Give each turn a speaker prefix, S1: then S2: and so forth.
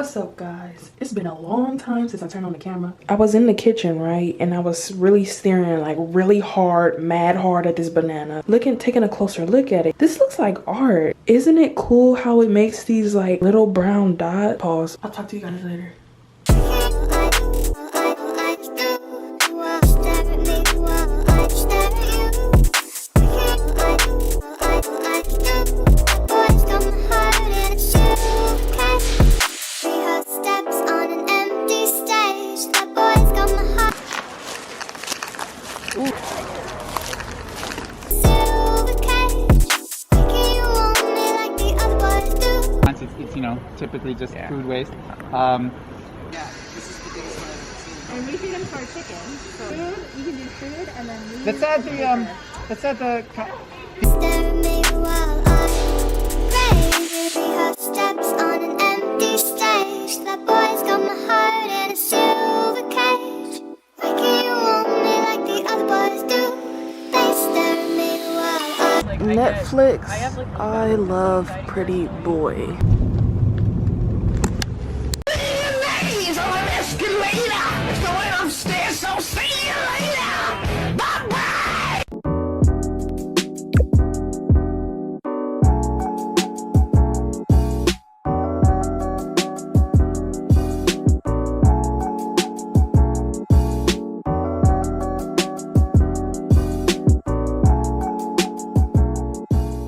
S1: What's up, guys? It's been a long time since I turned on the camera. I was in the kitchen, right? And I was really staring like really hard, mad hard at this banana. Taking a closer look at it. This looks like art. Isn't it cool how it makes these like little brown dots? Pause. I'll talk to you guys later.
S2: It's you know, typically just food waste.
S3: Yeah, this is the biggest one I've ever seen.
S4: And we feed them to our chickens. So food, you can do food, and then we
S2: Let's add the let's add the
S5: steps on an empty stage. That boy's got my heart in a silver cage. Why can't you want me like the other boys do? They stare at me while I
S1: Netflix, I love Pretty Boy.